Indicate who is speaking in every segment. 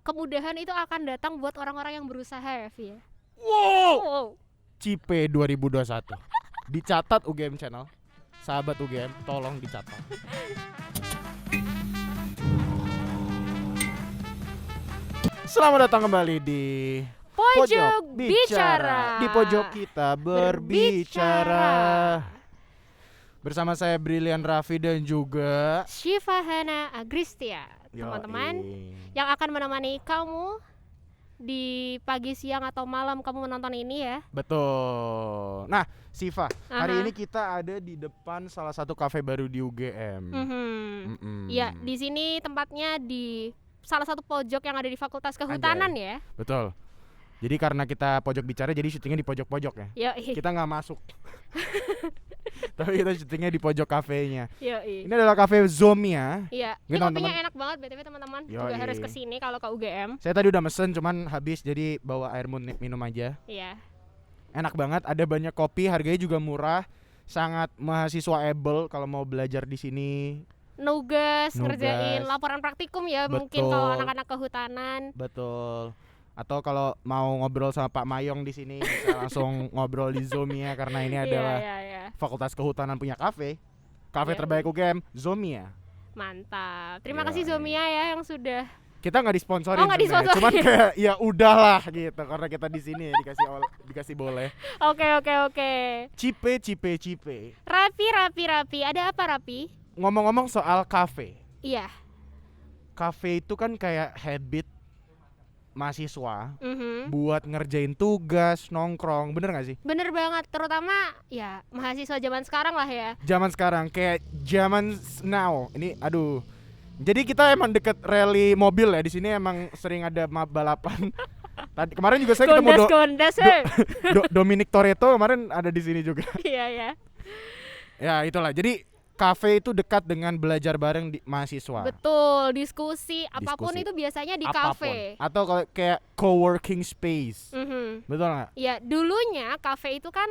Speaker 1: kemudahan itu akan datang buat orang-orang yang berusaha ya, Vi ya.
Speaker 2: Wow. Cipe 2021. Dicatat UGM Channel. Sahabat UGM, tolong dicatat. Selamat datang kembali di
Speaker 1: Pojok Bicara.
Speaker 2: Di pojok kita berbicara. Bersama saya Brilian Raffi dan juga
Speaker 1: Syifa Hana Agristia, teman-teman yang akan menemani kamu di pagi, siang, atau malam kamu menonton ini ya.
Speaker 2: Betul. Nah, Syifa, hari ini kita ada di depan salah satu kafe baru di UGM.
Speaker 1: Ya, di sini tempatnya di salah satu pojok yang ada di Fakultas Kehutanan. Anjay. Ya.
Speaker 2: Betul. Jadi karena kita pojok bicara, jadi syutingnya di pojok-pojok ya.
Speaker 1: Yoi.
Speaker 2: Kita nggak masuk. Tapi kita syutingnya di pojok kafenya.
Speaker 1: Yoi.
Speaker 2: Ini adalah kafe Zomia.
Speaker 1: Iya. Ini kopinya enak banget BTW teman-teman. Juga harus kesini kalau ke UGM.
Speaker 2: Saya tadi udah mesen cuman habis jadi bawa air minum aja.
Speaker 1: Iya.
Speaker 2: Enak banget, ada banyak kopi, harganya juga murah. Sangat mahasiswaable kalau mau belajar di sini.
Speaker 1: Nugas, ngerjain laporan praktikum ya. Betul. Mungkin kalau anak-anak kehutanan.
Speaker 2: Betul. Atau kalau mau ngobrol sama Pak Mayong di sini bisa langsung ngobrol di Zomia karena ini adalah Fakultas Kehutanan punya kafe terbaik UGM, Zomia.
Speaker 1: Mantap. Terima kasih Zomia ya yang sudah.
Speaker 2: Kita nggak disponsorin, cuman kayak ya udahlah gitu karena kita di sini dikasih boleh.
Speaker 1: Oke.
Speaker 2: Cipe.
Speaker 1: Rapi. Ada apa Rapi?
Speaker 2: Ngomong-ngomong soal kafe.
Speaker 1: Iya.
Speaker 2: Kafe itu kan kayak habit mahasiswa buat ngerjain tugas, nongkrong, bener gak sih?
Speaker 1: Bener banget, terutama ya mahasiswa zaman sekarang lah ya.
Speaker 2: Zaman sekarang, kayak zaman now. Ini aduh. Jadi kita emang deket rally mobil ya, di sini emang sering ada balapan. Tadi kemarin juga saya ketemu Dominic Toretto kemarin ada di sini juga.
Speaker 1: Iya.
Speaker 2: Ya itulah. Jadi kafe itu dekat dengan belajar bareng di mahasiswa.
Speaker 1: Betul, diskusi apapun itu biasanya di kafe.
Speaker 2: Atau kalau kayak co-working space. Betul nggak?
Speaker 1: Ya, dulunya kafe itu kan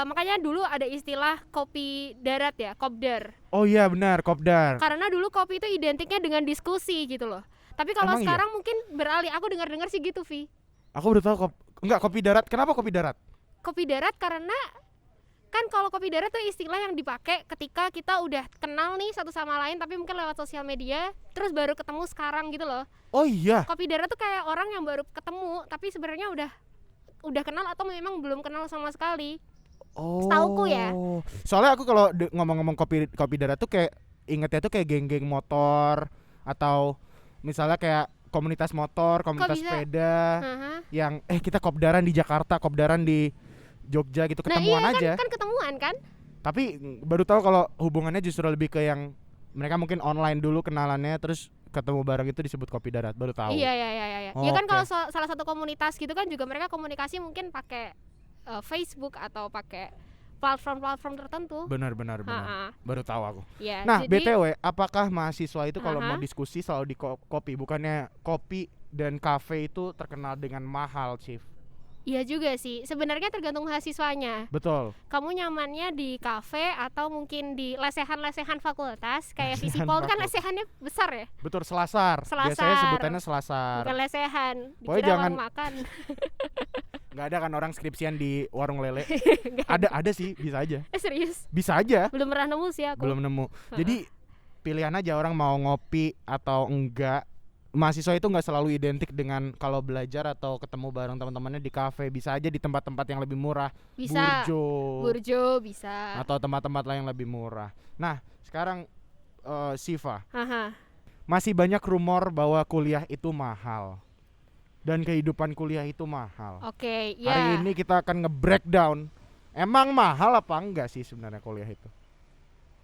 Speaker 1: makanya dulu ada istilah kopi darat ya, kopdar.
Speaker 2: Oh iya benar, kopdar.
Speaker 1: Karena dulu kopi itu identiknya dengan diskusi gitu loh. Tapi kalau sekarang mungkin beralih, aku dengar-dengar sih gitu, Vi.
Speaker 2: Aku baru tahu kopi darat. Kenapa kopi darat?
Speaker 1: Kopi darat karena kan kalau kopi darat tuh istilah yang dipakai ketika kita udah kenal nih satu sama lain tapi mungkin lewat sosial media terus baru ketemu sekarang gitu loh.
Speaker 2: Oh iya.
Speaker 1: Kopi darat tuh kayak orang yang baru ketemu tapi sebenarnya udah kenal atau memang belum kenal sama sekali.
Speaker 2: Oh.
Speaker 1: Setauku ya.
Speaker 2: Soalnya aku kalau ngomong-ngomong kopi darat tuh kayak ingetnya tuh kayak geng-geng motor atau misalnya kayak komunitas motor, komunitas sepeda yang kita kopdaran di Jakarta, kopdaran di Jogja gitu, ketemuan aja.
Speaker 1: Kan ketemuan kan?
Speaker 2: Tapi baru tahu kalau hubungannya justru lebih ke yang mereka mungkin online dulu kenalannya terus ketemu bareng itu disebut kopi darat, baru tahu.
Speaker 1: Iya. Ya kan kalau salah satu komunitas gitu kan juga mereka komunikasi mungkin pakai Facebook atau pakai platform tertentu.
Speaker 2: Benar. Baru tahu aku.
Speaker 1: Ya,
Speaker 2: nah, jadi, BTW, apakah mahasiswa itu kalau mau diskusi selalu di kopi? Bukannya kopi dan kafe itu terkenal dengan mahal, Chief?
Speaker 1: Iya juga sih, sebenarnya tergantung mahasiswanya.
Speaker 2: Betul.
Speaker 1: Kamu nyamannya di kafe atau mungkin di lesehan-lesehan fakultas kayak Visipol kan lesehannya besar ya?
Speaker 2: Betul, selasar. Biasanya sebutannya selasar.
Speaker 1: Bukan lesehan,
Speaker 2: dikira
Speaker 1: warung makan.
Speaker 2: Gak ada kan orang skripsian di warung lele? ada sih, bisa aja.
Speaker 1: Serius?
Speaker 2: Bisa aja.
Speaker 1: Belum pernah nemu sih aku.
Speaker 2: Belum nemu. Jadi pilihan aja orang mau ngopi atau enggak. Mahasiswa itu nggak selalu identik dengan kalau belajar atau ketemu bareng teman-temannya di kafe, bisa aja di tempat-tempat yang lebih murah.
Speaker 1: Bisa. Burjo bisa.
Speaker 2: Atau tempat-tempat lain yang lebih murah. Nah, sekarang Syifa. Masih banyak rumor bahwa kuliah itu mahal. Dan kehidupan kuliah itu mahal.
Speaker 1: Oke, ya.
Speaker 2: Hari ini kita akan nge-breakdown. Emang mahal apa enggak sih sebenarnya kuliah itu?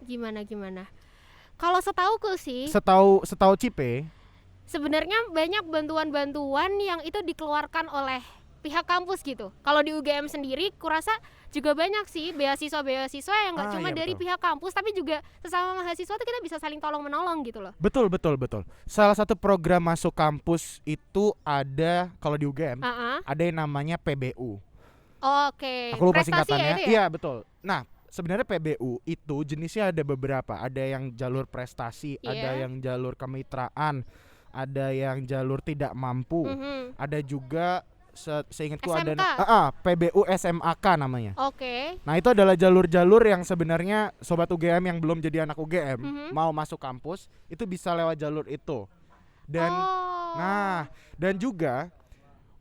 Speaker 1: Gimana? Kalau setauku sih.
Speaker 2: Setahu Cipe.
Speaker 1: Sebenarnya banyak bantuan-bantuan yang itu dikeluarkan oleh pihak kampus gitu. Kalau di UGM sendiri kurasa juga banyak sih beasiswa yang nggak cuma dari pihak kampus tapi juga sesama mahasiswa tuh kita bisa saling tolong menolong gitu loh.
Speaker 2: Betul. Salah satu program masuk kampus itu ada kalau di UGM ada yang namanya PBU.
Speaker 1: Oke.
Speaker 2: Aku lupa
Speaker 1: prestasi
Speaker 2: singkatannya.
Speaker 1: Ya itu ya?
Speaker 2: Iya betul. Nah sebenarnya PBU itu jenisnya ada beberapa. Ada yang jalur prestasi, ada yang jalur kemitraan. ada yang jalur tidak mampu, ada juga seingatku
Speaker 1: SMK.
Speaker 2: ada PBU SMAK namanya.
Speaker 1: Oke.
Speaker 2: Nah itu adalah jalur-jalur yang sebenarnya sobat UGM yang belum jadi anak UGM mau masuk kampus itu bisa lewat jalur itu. Dan dan juga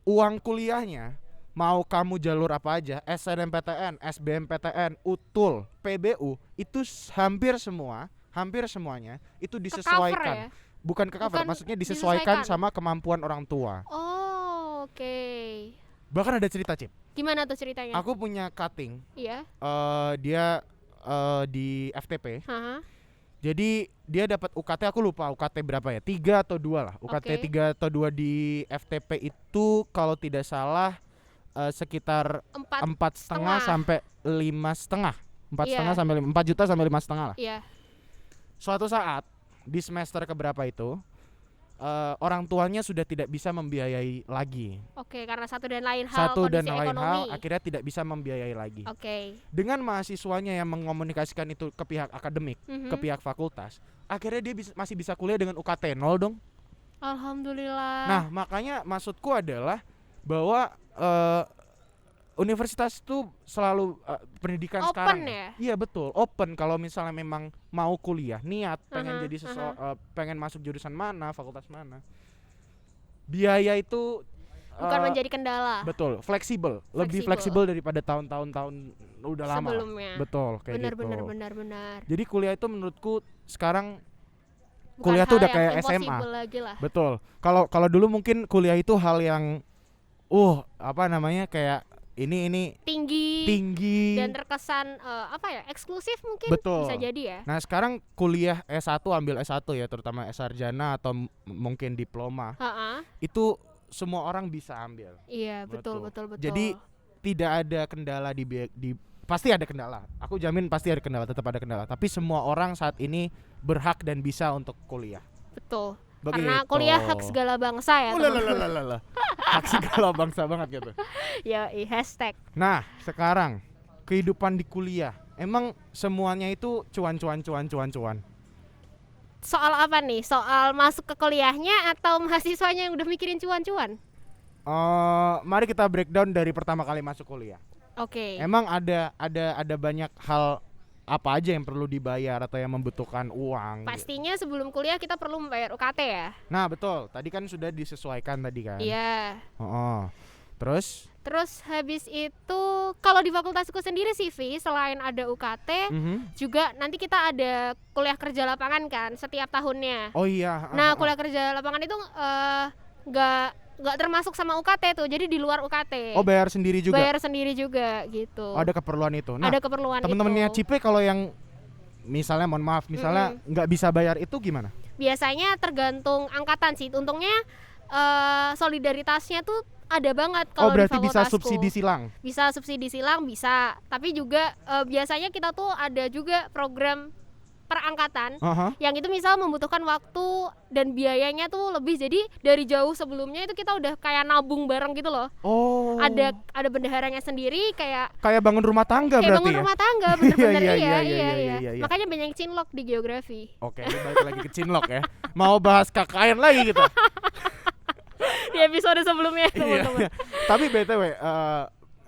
Speaker 2: uang kuliahnya mau kamu jalur apa aja, SNMPTN, SBMPTN, UTUL, PBU itu hampir semuanya itu disesuaikan. Bukan ke cover, maksudnya disesuaikan sama kemampuan orang tua.
Speaker 1: Oh, oke.
Speaker 2: Bahkan ada cerita, Cip.
Speaker 1: Gimana tuh ceritanya?
Speaker 2: Aku punya cutting.
Speaker 1: Iya.
Speaker 2: Dia di FTP. Jadi dia dapat UKT, aku lupa UKT berapa ya, 3 atau 2 lah. UKT 3 atau 2 di FTP itu kalau tidak salah sekitar 4,5 sampai 5,5. 4,5 sampai 4 juta sampai 5,5 lah.
Speaker 1: Iya.
Speaker 2: Suatu saat di semester keberapa itu orang tuanya sudah tidak bisa membiayai lagi.
Speaker 1: Oke, karena satu dan lain hal
Speaker 2: akhirnya tidak bisa membiayai lagi.
Speaker 1: Oke.
Speaker 2: Dengan mahasiswanya yang mengomunikasikan itu ke pihak akademik, ke pihak fakultas, akhirnya dia masih bisa kuliah dengan UKT 0 dong.
Speaker 1: Alhamdulillah.
Speaker 2: Nah, makanya maksudku adalah bahwa universitas itu selalu pendidikan open sekarang
Speaker 1: ya?
Speaker 2: Iya betul, open. Kalau misalnya memang mau kuliah, niat pengen jadi pengen masuk jurusan mana, fakultas mana, biaya itu
Speaker 1: bukan menjadi kendala.
Speaker 2: Betul, fleksibel, lebih fleksibel daripada tahun-tahun udah lama
Speaker 1: sebelumnya.
Speaker 2: Betul, kayak
Speaker 1: benar.
Speaker 2: Jadi kuliah itu menurutku sekarang kuliah tuh udah kayak SMA
Speaker 1: lagi lah.
Speaker 2: Betul. Kalau dulu mungkin kuliah itu hal yang kayak ini tinggi
Speaker 1: dan terkesan eksklusif mungkin.
Speaker 2: Betul.
Speaker 1: Bisa jadi ya.
Speaker 2: Nah sekarang kuliah S1, ambil S1 ya, terutama S-sarjana atau mungkin diploma, itu semua orang bisa ambil.
Speaker 1: Iya, betul.
Speaker 2: Jadi tidak ada kendala pasti ada kendala. Aku jamin pasti ada kendala, tetap ada kendala. Tapi semua orang saat ini berhak dan bisa untuk kuliah.
Speaker 1: Betul.
Speaker 2: Begitu.
Speaker 1: Karena kuliah hak segala bangsa ya.
Speaker 2: Hak segala bangsa banget gitu.
Speaker 1: Ya, hashtag.
Speaker 2: Nah, sekarang kehidupan di kuliah, emang semuanya itu cuan.
Speaker 1: Soal apa nih? Soal masuk ke kuliahnya atau mahasiswanya yang udah mikirin cuan-cuan?
Speaker 2: Mari kita breakdown dari pertama kali masuk kuliah.
Speaker 1: Oke.
Speaker 2: Emang ada banyak hal apa aja yang perlu dibayar atau yang membutuhkan uang?
Speaker 1: Pastinya sebelum kuliah kita perlu membayar UKT ya.
Speaker 2: Nah betul, tadi kan sudah disesuaikan tadi kan.
Speaker 1: Iya.
Speaker 2: Terus
Speaker 1: habis itu kalau di fakultasku sendiri sih Vi, selain ada UKT, juga nanti kita ada kuliah kerja lapangan kan setiap tahunnya.
Speaker 2: Oh iya.
Speaker 1: Nah kuliah kerja lapangan itu nggak termasuk sama UKT tuh, jadi di luar UKT.
Speaker 2: Oh bayar sendiri juga?
Speaker 1: Bayar sendiri juga gitu.
Speaker 2: Ada keperluan itu?
Speaker 1: Nah, ada keperluan
Speaker 2: teman-temannya Cipe kalau yang misalnya nggak bisa bayar itu gimana?
Speaker 1: Biasanya tergantung angkatan sih. Untungnya solidaritasnya tuh ada banget kalau di fakultasku. Oh berarti bisa subsidi silang? Bisa subsidi silang, bisa. Tapi juga biasanya kita tuh ada juga program perangkatan yang itu misal membutuhkan waktu dan biayanya tuh lebih, jadi dari jauh sebelumnya itu kita udah kayak nabung bareng gitu loh. Oh. Ada bendaharanya sendiri kayak
Speaker 2: bangun rumah tangga berarti.
Speaker 1: Bangun rumah tangga bener-bener iya. Makanya banyak cinlok di geografi.
Speaker 2: Oke, balik lagi ke cinlok ya. Mau bahas KKN lagi gitu.
Speaker 1: Di episode sebelumnya teman-teman.
Speaker 2: Tapi BTW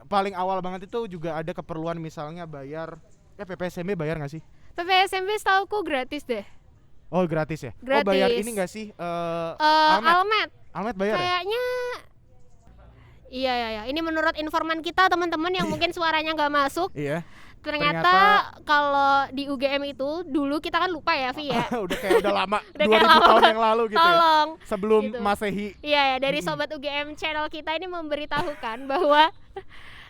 Speaker 2: paling awal banget itu juga ada keperluan misalnya bayar PPSMB, bayar nggak sih?
Speaker 1: PPSMB setauku gratis deh.
Speaker 2: Oh gratis ya?
Speaker 1: Gratis.
Speaker 2: Oh bayar ini nggak sih? Almed bayar
Speaker 1: kayaknya ya? Iya. Ini menurut informan kita teman-teman yang mungkin suaranya nggak masuk. Iya. Ternyata kalau di UGM itu dulu kita kan lupa ya Vi ya.
Speaker 2: udah lama 2000 tahun yang lalu gitu.
Speaker 1: Tolong,
Speaker 2: ya. Sebelum
Speaker 1: gitu.
Speaker 2: Masehi.
Speaker 1: Iya dari sobat UGM channel kita ini memberitahukan bahwa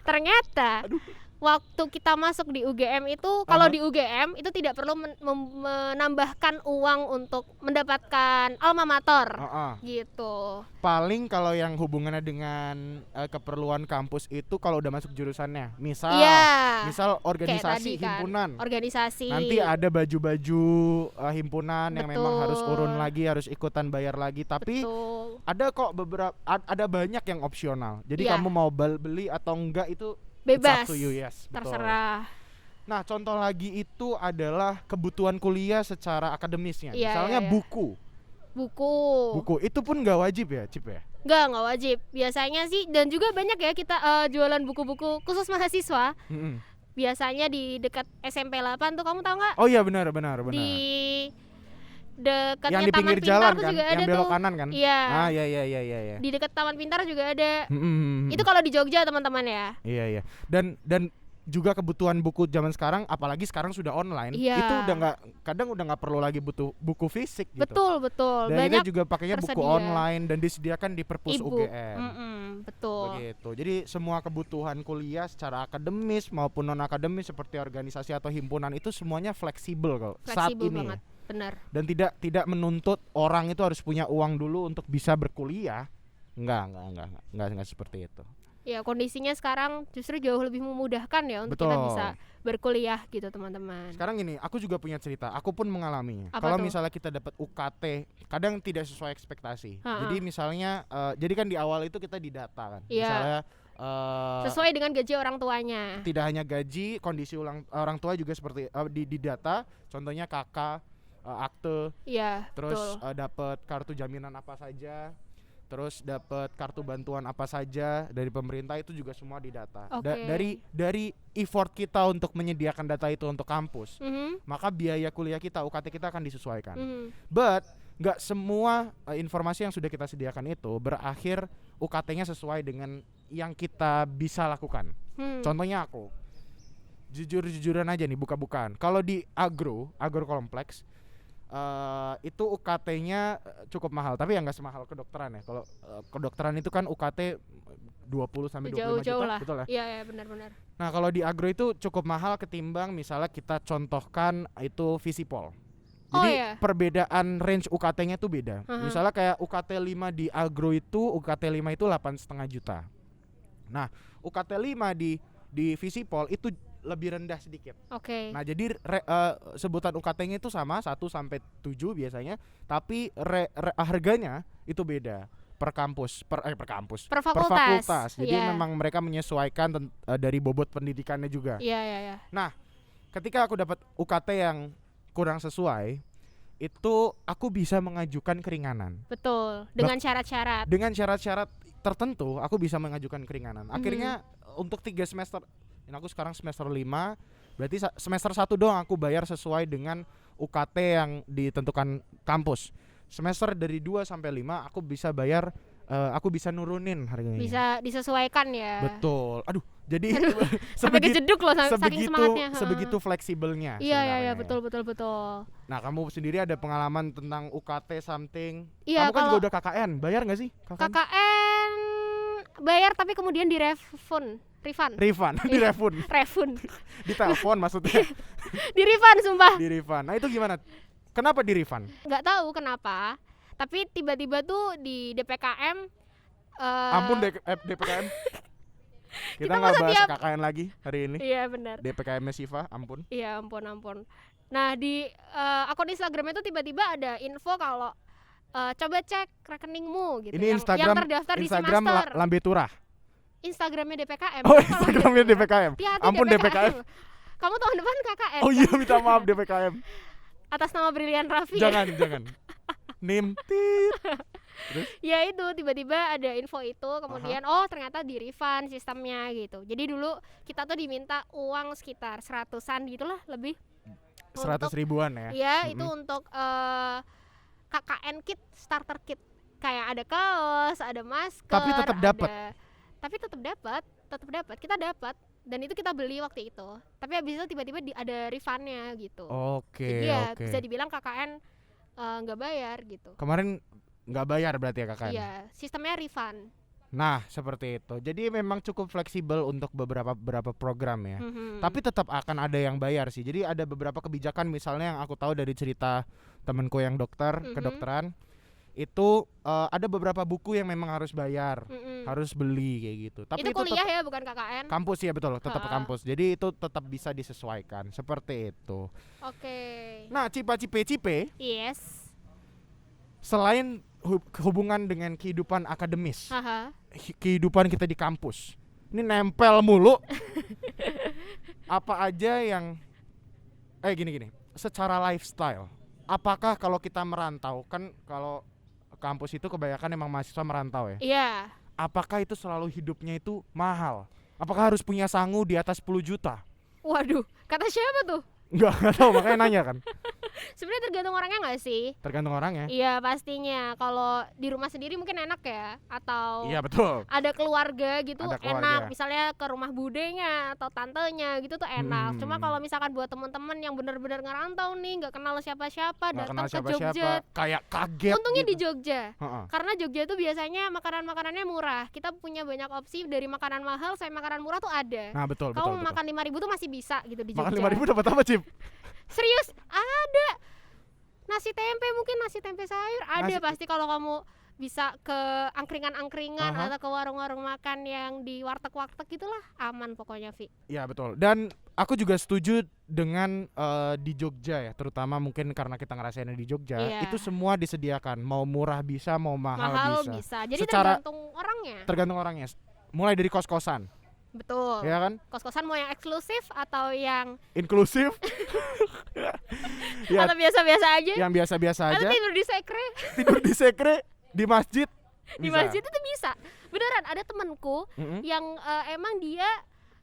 Speaker 1: ternyata waktu kita masuk di UGM itu, kalau di UGM itu tidak perlu menambahkan uang untuk mendapatkan alma mater, gitu.
Speaker 2: Paling kalau yang hubungannya dengan keperluan kampus itu kalau udah masuk jurusannya, misal organisasi himpunan,
Speaker 1: organisasi.
Speaker 2: Nanti ada baju-baju himpunan yang memang harus urun lagi, harus ikutan bayar lagi. Tapi ada kok ada banyak yang opsional. Jadi kamu mau beli atau enggak itu
Speaker 1: bebas,
Speaker 2: terserah. Nah contoh lagi itu adalah kebutuhan kuliah secara akademisnya. Misalnya buku. Buku itu pun nggak wajib ya, Cip ya?
Speaker 1: Nggak wajib. Biasanya sih, dan juga banyak ya kita jualan buku-buku khusus mahasiswa. Biasanya di dekat SMP 8 tuh, kamu tahu nggak?
Speaker 2: Oh iya, benar.
Speaker 1: Di dekatnya
Speaker 2: yang di
Speaker 1: Taman
Speaker 2: pinggir
Speaker 1: Pintar
Speaker 2: jalan
Speaker 1: tuh
Speaker 2: kan,
Speaker 1: juga ada
Speaker 2: yang belok
Speaker 1: tuh.
Speaker 2: kanan kan?
Speaker 1: Iya.
Speaker 2: Iya.
Speaker 1: Di dekat Taman Pintar juga ada. Itu kalau di Jogja teman-teman ya.
Speaker 2: Iya. Dan juga kebutuhan buku zaman sekarang, apalagi sekarang sudah online, itu kadang udah nggak perlu lagi butuh buku fisik gitu.
Speaker 1: Betul.
Speaker 2: Dan
Speaker 1: Banyak
Speaker 2: kita juga pakainya buku online dan disediakan di perpus UGM.
Speaker 1: Betul.
Speaker 2: Begitu. Jadi semua kebutuhan kuliah secara akademis maupun non akademis seperti organisasi atau himpunan itu semuanya fleksibel kok saat ini.
Speaker 1: Banget. Benar.
Speaker 2: Dan tidak menuntut orang itu harus punya uang dulu untuk bisa berkuliah. Enggak seperti itu.
Speaker 1: Ya, kondisinya sekarang justru jauh lebih memudahkan ya untuk kita bisa berkuliah gitu, teman-teman.
Speaker 2: Sekarang gini, aku juga punya cerita. Aku pun mengalaminya.
Speaker 1: Apa
Speaker 2: Kalau
Speaker 1: tuh?
Speaker 2: misalnya kita dapat UKT, kadang tidak sesuai ekspektasi. Jadi misalnya, jadi kan di awal itu kita didata kan. Misalnya
Speaker 1: sesuai dengan gaji orang tuanya.
Speaker 2: Tidak hanya gaji, kondisi orang tua juga seperti di data. Contohnya kakak, akte, terus dapat kartu jaminan apa saja. Terus dapat kartu bantuan apa saja dari pemerintah, itu juga semua didata. Dari effort kita untuk menyediakan data itu untuk kampus, maka biaya kuliah kita, UKT kita akan disesuaikan. But nggak semua informasi yang sudah kita sediakan itu berakhir UKT-nya sesuai dengan yang kita bisa lakukan. Contohnya aku, jujur-jujuran aja nih, buka-bukaan. Kalau di agro kompleks, itu UKT-nya cukup mahal, tapi ya nggak semahal kedokteran ya. Kalau kedokteran itu kan UKT 20 sampai 25 juta,
Speaker 1: lah.
Speaker 2: Betul ya?
Speaker 1: Iya, benar.
Speaker 2: Nah, kalau di agro itu cukup mahal ketimbang misalnya kita contohkan itu Visipol. Jadi perbedaan range UKT-nya tuh beda. Misalnya kayak UKT 5 di agro itu, UKT 5 itu 8,5 juta. Nah, UKT 5 di Visipol itu lebih rendah sedikit. Nah, jadi sebutan UKT-nya itu sama 1 sampai 7 biasanya, tapi harganya itu beda per kampus, per fakultas. Jadi memang mereka menyesuaikan dari bobot pendidikannya juga.
Speaker 1: Iya.
Speaker 2: Nah, ketika aku dapat UKT yang kurang sesuai, itu aku bisa mengajukan keringanan.
Speaker 1: Betul, dengan syarat-syarat.
Speaker 2: Dengan syarat-syarat tertentu aku bisa mengajukan keringanan. Akhirnya untuk 3 semester, ini aku sekarang semester 5, berarti semester 1 doang aku bayar sesuai dengan UKT yang ditentukan kampus. Semester dari 2 sampai 5 aku bisa bayar, aku bisa nurunin harganya.
Speaker 1: Bisa disesuaikan ya.
Speaker 2: Betul. Aduh, jadi
Speaker 1: sampai kejeduk loh saking semangatnya.
Speaker 2: Sebegitu fleksibelnya.
Speaker 1: Iya, betul.
Speaker 2: Nah, kamu sendiri ada pengalaman tentang UKT something?
Speaker 1: Iya,
Speaker 2: kamu kan juga udah KKN, bayar nggak sih?
Speaker 1: KKN bayar tapi kemudian refund.
Speaker 2: Di telepon maksudnya.
Speaker 1: Di refund, sumpah.
Speaker 2: Di refund. Nah, itu gimana? Kenapa di refund?
Speaker 1: Nggak tahu kenapa, tapi tiba-tiba tuh di DPKM.
Speaker 2: Ampun DPKM. Kita nggak bahas KKN lagi hari ini.
Speaker 1: Iya, benar.
Speaker 2: DPKM-nya Siva, ampun.
Speaker 1: Iya, ampun. Nah, di akun Instagramnya tuh tiba-tiba ada info kalau coba cek rekeningmu gitu.
Speaker 2: Ini
Speaker 1: yang terdaftar
Speaker 2: Instagram
Speaker 1: di Semester.
Speaker 2: Lambe Turah.
Speaker 1: Instagramnya DPKM.
Speaker 2: Oh, Instagramnya DPKM. Ampun DPKM.
Speaker 1: Kamu tahun depan KKN.
Speaker 2: Oh iya, minta maaf DPKM.
Speaker 1: Atas nama Brilian Raffi.
Speaker 2: Jangan. Nim.
Speaker 1: Terus? Ya itu tiba-tiba ada info itu, kemudian ternyata di refund sistemnya gitu. Jadi dulu kita tuh diminta uang sekitar 100-an gitulah, lebih
Speaker 2: 100 ribuan ya.
Speaker 1: Iya, itu untuk KKN kit, starter kit. Kayak ada kaos, ada masker.
Speaker 2: Tapi tetap dapat.
Speaker 1: Kita dapat. Dan itu kita beli waktu itu. Tapi habis itu tiba-tiba ada refundnya gitu. Jadi ya bisa dibilang KKN nggak bayar gitu.
Speaker 2: Kemarin nggak bayar berarti ya KKN?
Speaker 1: Iya, sistemnya refund.
Speaker 2: Nah, seperti itu. Jadi memang cukup fleksibel untuk beberapa program ya. Tapi tetap akan ada yang bayar sih. Jadi ada beberapa kebijakan, misalnya yang aku tahu dari cerita temanku yang kedokteran, itu ada beberapa buku yang memang harus bayar, harus beli kayak gitu. Tapi
Speaker 1: itu kuliah ya, bukan KKN.
Speaker 2: Kampus ya, betul, tetap kampus. Jadi itu tetap bisa disesuaikan seperti itu.
Speaker 1: Oke.
Speaker 2: Nah, Cipe.
Speaker 1: Yes.
Speaker 2: Selain hubungan dengan kehidupan akademis, kehidupan kita di kampus, ini nempel mulu. Apa aja yang gini, secara lifestyle apakah kalau kita merantau, kan kalau kampus itu kebanyakan emang mahasiswa merantau ya?
Speaker 1: Iya.
Speaker 2: Apakah itu selalu hidupnya itu mahal? Apakah harus punya sangu di atas 10 juta?
Speaker 1: Waduh, kata siapa tuh?
Speaker 2: Enggak tahu, makanya nanya kan.
Speaker 1: Sebenarnya tergantung orangnya nggak sih?
Speaker 2: Tergantung orangnya.
Speaker 1: Iya pastinya. Kalau di rumah sendiri mungkin enak ya, atau
Speaker 2: Iya betul.
Speaker 1: ada keluarga gitu
Speaker 2: Ada keluarga.
Speaker 1: enak. Misalnya ke rumah budenya atau tantenya gitu tuh enak. Cuma kalau misalkan buat temen-temen yang benar-benar ngerantau nih, nggak kenal siapa-siapa,
Speaker 2: Nggak
Speaker 1: datang
Speaker 2: kenal
Speaker 1: ke
Speaker 2: siapa-siapa,
Speaker 1: Jogja.
Speaker 2: kayak kaget.
Speaker 1: Untungnya
Speaker 2: gitu.
Speaker 1: di Jogja.
Speaker 2: Heeh.
Speaker 1: Karena Jogja tuh biasanya makanan-makanannya murah. Kita punya banyak opsi dari makanan mahal sampai makanan murah tuh ada.
Speaker 2: Nah betul.
Speaker 1: Kamu makan 5.000 tuh masih bisa gitu di Jogja.
Speaker 2: Makan 5.000 dapat apa, Cip?
Speaker 1: Serius ada nasi tempe, mungkin nasi tempe sayur ada
Speaker 2: Nasi-
Speaker 1: pasti kalau kamu bisa ke angkringan-angkringan
Speaker 2: Aha.
Speaker 1: atau ke warung-warung makan yang di warteg-warteg gitulah, aman pokoknya Vi.
Speaker 2: Iya betul. Dan aku juga setuju dengan di Jogja ya, terutama mungkin karena kita ngerasainnya di Jogja,
Speaker 1: Iya.
Speaker 2: itu semua disediakan. Mau murah bisa, mau mahal, bisa.
Speaker 1: Jadi
Speaker 2: Secara-
Speaker 1: tergantung orangnya.
Speaker 2: Tergantung orangnya. Mulai dari kos-kosan,
Speaker 1: Betul.
Speaker 2: ya kan?
Speaker 1: Kos-kosan mau yang eksklusif atau yang
Speaker 2: Inklusif. Ya,
Speaker 1: atau biasa-biasa aja.
Speaker 2: yang biasa-biasa
Speaker 1: Atau
Speaker 2: aja.
Speaker 1: tidur di sekre.
Speaker 2: Tidur di sekre di masjid.
Speaker 1: Di
Speaker 2: bisa.
Speaker 1: masjid itu bisa. Beneran ada temanku
Speaker 2: Mm-mm.
Speaker 1: yang emang dia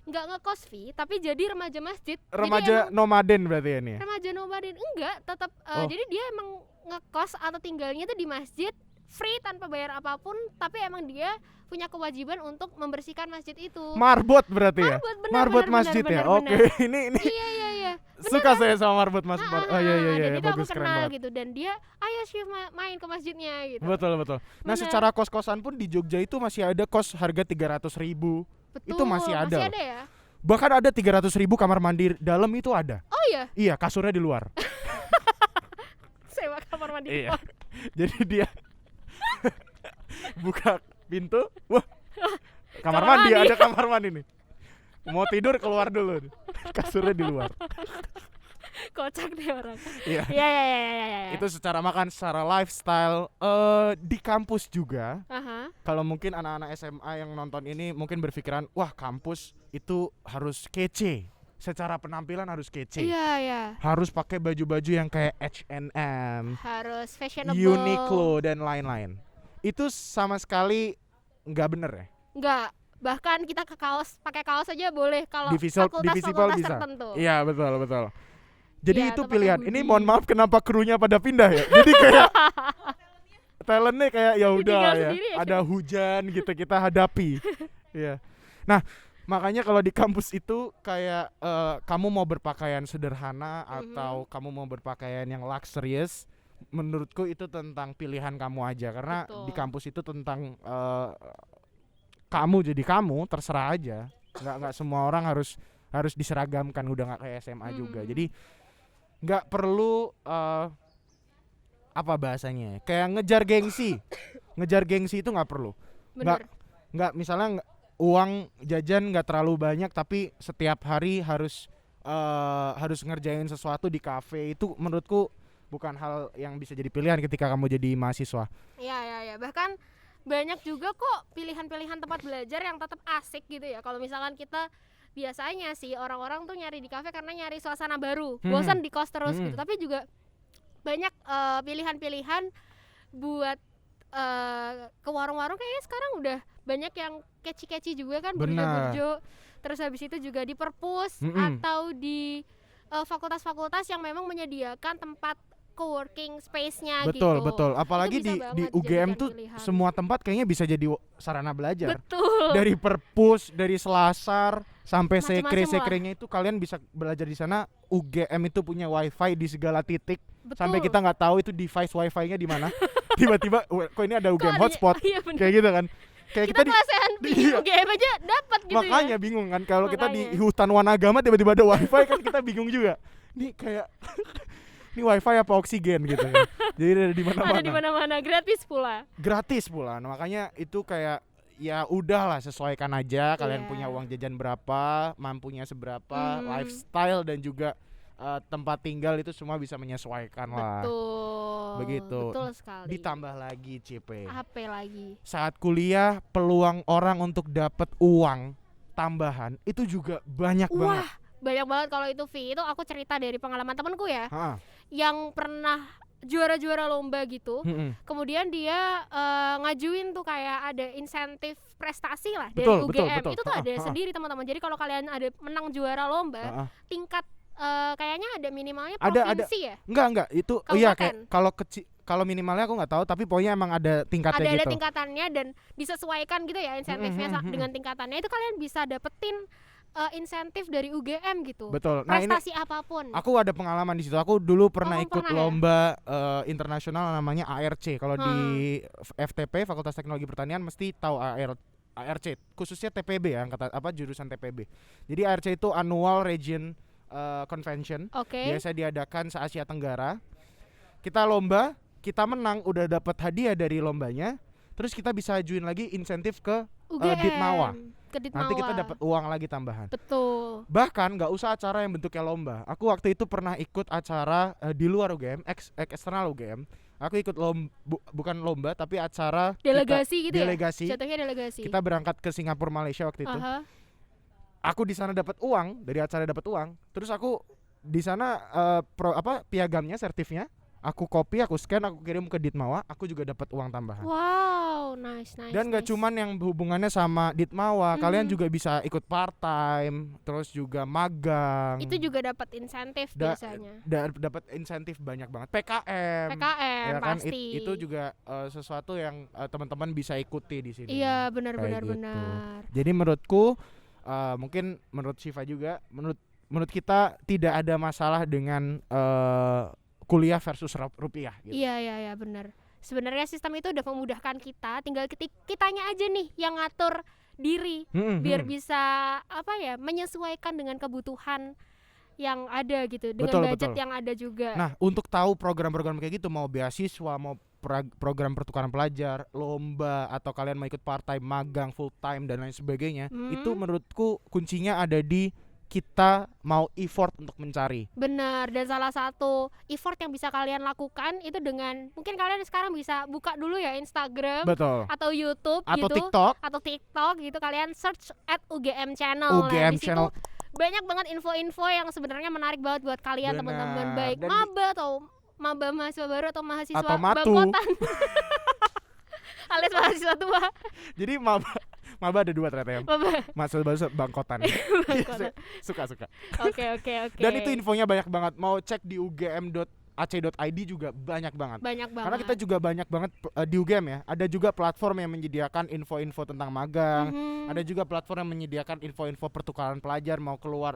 Speaker 1: nggak ngekos Vi, tapi jadi remaja masjid. Jadi
Speaker 2: Remaja
Speaker 1: emang
Speaker 2: nomaden berarti ya nih.
Speaker 1: remaja nomaden enggak, tetap
Speaker 2: Oh.
Speaker 1: jadi dia emang ngekos atau tinggalnya tuh di masjid free tanpa bayar apapun, tapi emang dia punya kewajiban untuk membersihkan masjid itu.
Speaker 2: Marbot berarti ya.
Speaker 1: Marbot, benar,
Speaker 2: Marbot
Speaker 1: benar,
Speaker 2: masjid
Speaker 1: benar,
Speaker 2: ya.
Speaker 1: benar,
Speaker 2: Oke,
Speaker 1: benar.
Speaker 2: ini
Speaker 1: Iya.
Speaker 2: suka saya sama marbot Mas. Oh iya
Speaker 1: Dan itu
Speaker 2: bagus,
Speaker 1: aku
Speaker 2: keren
Speaker 1: kenal
Speaker 2: banget.
Speaker 1: gitu, dan dia ayo Syif main ke masjidnya gitu.
Speaker 2: Betul. Nah,
Speaker 1: Benar.
Speaker 2: secara kos-kosan pun di Jogja itu masih ada kos harga 300.000.
Speaker 1: Betul,
Speaker 2: itu masih ada.
Speaker 1: ya.
Speaker 2: Bahkan ada 300.000 kamar mandi dalam itu ada.
Speaker 1: Oh iya,
Speaker 2: Iya, kasurnya di luar.
Speaker 1: sewa kamar mandi.
Speaker 2: Iya. Jadi dia buka pintu, wah, kamar
Speaker 1: Kamar
Speaker 2: mandi,
Speaker 1: mandi.
Speaker 2: ada kamar mandi nih. Mau tidur keluar dulu. Kasurnya di luar.
Speaker 1: Kocak deh orang.
Speaker 2: Iya.
Speaker 1: Iya.
Speaker 2: Itu secara makan, secara lifestyle di kampus juga.
Speaker 1: Aha.
Speaker 2: Kalau mungkin anak-anak SMA yang nonton ini mungkin berpikiran, wah kampus itu harus kece. Secara penampilan harus kece.
Speaker 1: Iya.
Speaker 2: Harus pakai baju-baju yang kayak H&M,
Speaker 1: Harus fashionable.
Speaker 2: Uniqlo dan lain-lain. Itu sama sekali nggak bener ya.
Speaker 1: Enggak, bahkan kita ke kaos, pakai kaos aja boleh kalau
Speaker 2: Di Visipol
Speaker 1: fakultas
Speaker 2: bisa.
Speaker 1: tertentu.
Speaker 2: Iya betul. Jadi
Speaker 1: Iya,
Speaker 2: itu
Speaker 1: atau pakai
Speaker 2: pilihan. Ini
Speaker 1: hoodie.
Speaker 2: mohon maaf kenapa krunya pada pindah ya. Jadi kayak talentnya kayak ya udah
Speaker 1: Ditinggal
Speaker 2: ya.
Speaker 1: sendiri ya,
Speaker 2: Ada hujan gitu kita hadapi. Iya. Nah makanya kalau di kampus itu kayak kamu mau berpakaian sederhana atau kamu mau berpakaian yang luxurious, menurutku itu tentang pilihan kamu aja. Karena
Speaker 1: Betul.
Speaker 2: di kampus itu tentang kamu jadi kamu, terserah aja. Nggak semua orang harus diseragamkan, udah nggak kayak SMA juga. Jadi nggak perlu apa bahasanya? Kayak ngejar gengsi itu nggak perlu.
Speaker 1: Bener.
Speaker 2: Nggak misalnya uang jajan nggak terlalu banyak tapi setiap hari harus ngerjain sesuatu di kafe, itu menurutku bukan hal yang bisa jadi pilihan ketika kamu jadi mahasiswa.
Speaker 1: Iya. Bahkan banyak juga kok pilihan-pilihan tempat belajar yang tetap asik gitu ya. Kalau misalkan kita biasanya sih orang-orang tuh nyari di kafe karena nyari suasana baru, bosan di kos terus gitu. Tapi juga banyak pilihan-pilihan buat ke warung-warung, kayaknya sekarang udah banyak yang keci-keci juga kan, burjo-burjo. Terus habis itu juga di perpus atau di fakultas-fakultas yang memang menyediakan tempat co-working space-nya gitu.
Speaker 2: Betul. Apalagi
Speaker 1: Itu bisa
Speaker 2: di
Speaker 1: banget
Speaker 2: UGM
Speaker 1: dijadikan
Speaker 2: tuh
Speaker 1: pilihan.
Speaker 2: semua tempat kayaknya bisa jadi sarana belajar.
Speaker 1: Betul.
Speaker 2: Dari perpus, dari selasar sampai
Speaker 1: Macem-macem
Speaker 2: sekrenya itu kalian bisa belajar di sana. UGM itu punya wifi di segala titik.
Speaker 1: Betul.
Speaker 2: Sampai kita nggak tahu itu device wifi-nya di mana. Tiba-tiba kok ini ada UGM
Speaker 1: adanya?
Speaker 2: hotspot.
Speaker 1: Iya, bener.
Speaker 2: Kayak gitu kan. Kayak
Speaker 1: Kita kelasan di
Speaker 2: Iya.
Speaker 1: UGM aja dapat gitu
Speaker 2: makanya
Speaker 1: ya.
Speaker 2: bingung kan kalau kita di
Speaker 1: Makanya.
Speaker 2: hutan Wanagama tiba-tiba ada wifi kan kita bingung juga. Ini kayak ini wifi apa oksigen gitu kan. Jadi ada di mana-mana.
Speaker 1: Ada di mana-mana, gratis pula.
Speaker 2: Gratis pula. Nah, makanya itu kayak ya udahlah, sesuaikan aja kalian
Speaker 1: Iya.
Speaker 2: punya uang jajan berapa, mampunya seberapa, lifestyle dan juga tempat tinggal itu semua bisa menyesuaikan lah.
Speaker 1: Betul.
Speaker 2: Begitu.
Speaker 1: Betul sekali.
Speaker 2: Ditambah lagi CP.
Speaker 1: HP lagi.
Speaker 2: Saat kuliah peluang orang untuk dapat uang tambahan itu juga banyak banget.
Speaker 1: Wah, banyak banget kalau itu Vi. Itu aku cerita dari pengalaman temenku ya.
Speaker 2: Ha,
Speaker 1: yang pernah juara-juara lomba gitu. Kemudian dia ngajuin tuh kayak ada insentif prestasi lah dari UGM. Betul. Itu tuh ada sendiri teman-teman. Jadi kalau kalian ada menang juara lomba, tingkat kayaknya ada minimalnya provinsi ya?
Speaker 2: Enggak itu iya kayak kalau minimalnya aku nggak tahu, tapi pokoknya emang ada tingkatnya gitu. Ada
Speaker 1: tingkatannya dan disesuaikan gitu ya insentifnya dengan tingkatannya. Itu kalian bisa dapetin insentif dari UGM gitu.
Speaker 2: Betul.
Speaker 1: Prestasi apapun.
Speaker 2: Aku ada pengalaman di situ. Aku dulu pernah ikut lomba internasional namanya ARC. Kalau di FTP Fakultas Teknologi Pertanian mesti tahu ARC, khususnya TPB ya, jurusan TPB. Jadi ARC itu Annual Region Convention. Biasa diadakan se-Asia Tenggara. Kita lomba, kita menang, udah dapat hadiah dari lombanya. Terus kita bisa ajuin lagi insentif ke Ditmawa. Nanti kita dapat uang lagi tambahan.
Speaker 1: Betul.
Speaker 2: Bahkan nggak usah acara yang bentuknya lomba. Aku waktu itu pernah ikut acara di luar UGM, eksternal UGM. Aku ikut bukan lomba tapi acara
Speaker 1: delegasi gitu
Speaker 2: delegasi.
Speaker 1: Ya? Jatuhnya delegasi.
Speaker 2: Kita berangkat ke Singapura, Malaysia waktu itu. Aku di sana dapat uang, dari acara dapat uang. Terus aku di sana piagamnya, sertifnya aku copy, aku scan, aku kirim ke Ditmawa, aku juga dapat uang tambahan.
Speaker 1: Wow, nice.
Speaker 2: Dan nggak cuman yang hubungannya sama Ditmawa, kalian juga bisa ikut part time, terus juga magang.
Speaker 1: Itu juga dapat insentif biasanya.
Speaker 2: Dapat insentif banyak banget. PKM
Speaker 1: ya kan? Pasti.
Speaker 2: Itu juga sesuatu yang teman-teman bisa ikuti di sini.
Speaker 1: Iya, benar.
Speaker 2: Jadi menurutku, mungkin menurut Syifa juga, menurut kita tidak ada masalah dengan kuliah versus rupiah gitu.
Speaker 1: Iya benar. Sebenarnya sistem itu udah memudahkan kita, tinggal kitanya aja nih yang ngatur diri biar bisa menyesuaikan dengan kebutuhan yang ada gitu, dengan budget yang ada juga.
Speaker 2: Nah, untuk tahu program-program kayak gitu, mau beasiswa, mau program pertukaran pelajar, lomba, atau kalian mau ikut part time, magang, full time dan lain sebagainya, itu menurutku kuncinya ada di kita mau effort untuk mencari.
Speaker 1: Benar, dan salah satu effort yang bisa kalian lakukan itu dengan mungkin kalian sekarang bisa buka dulu ya Instagram.
Speaker 2: Betul.
Speaker 1: Atau YouTube
Speaker 2: atau
Speaker 1: gitu, TikTok gitu, kalian search @UGM Channel.
Speaker 2: UGM
Speaker 1: Channel. Banyak banget info-info yang sebenarnya menarik banget buat kalian teman-teman, baik maba atau maba mahasiswa baru atau mahasiswa bangkotan. Alias mahasiswa tua.
Speaker 2: Jadi maba ada 2 ternyata ya. Mahasiswa baru bangkotan. Suka.
Speaker 1: Oke.
Speaker 2: Dan itu infonya banyak banget. Mau cek di ugm.ac.id juga banyak banget. Karena kita juga banyak banget di UGM ya. Ada juga platform yang menyediakan info-info tentang magang. Ada juga platform yang menyediakan info-info pertukaran pelajar, mau keluar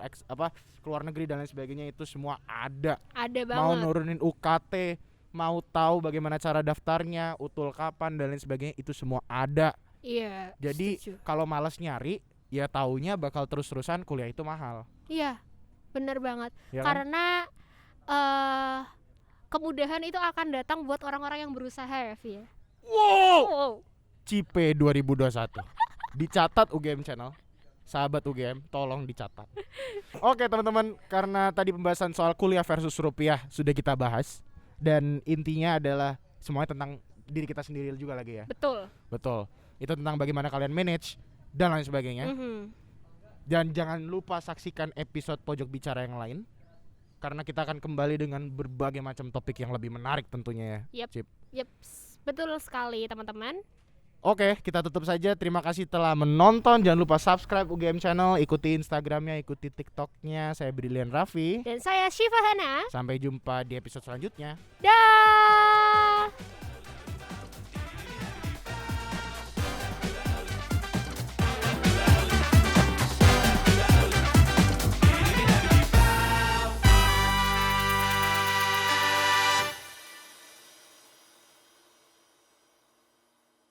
Speaker 2: negeri dan lain sebagainya, itu semua ada.
Speaker 1: Ada banget.
Speaker 2: Mau nurunin UKT, mau tahu bagaimana cara daftarnya, utul kapan dan lain sebagainya, itu semua ada.
Speaker 1: Iya.
Speaker 2: Jadi kalau malas nyari, ya taunya bakal terus-terusan kuliah itu mahal.
Speaker 1: Iya, benar banget.
Speaker 2: Ya
Speaker 1: karena kemudahan itu akan datang buat orang-orang yang berusaha ya, Vi.
Speaker 2: Wow. CIPE 2021. Dicatat UGM Channel. Sahabat UGM, tolong dicatat. Oke teman-teman, karena tadi pembahasan soal kuliah versus rupiah sudah kita bahas, dan intinya adalah semuanya tentang diri kita sendiri juga lagi ya. Betul. Itu tentang bagaimana kalian manage dan lain sebagainya. Dan jangan lupa saksikan episode Pojok Bicara yang lain, karena kita akan kembali dengan berbagai macam topik yang lebih menarik tentunya ya.
Speaker 1: Yep. Betul sekali teman-teman.
Speaker 2: Oke, kita tutup saja. Terima kasih telah menonton. Jangan lupa subscribe UGM Channel, ikuti Instagramnya, ikuti TikToknya. Saya Brilian Raffi.
Speaker 1: Dan saya Syifa Hana.
Speaker 2: Sampai jumpa di episode selanjutnya.
Speaker 1: Dah.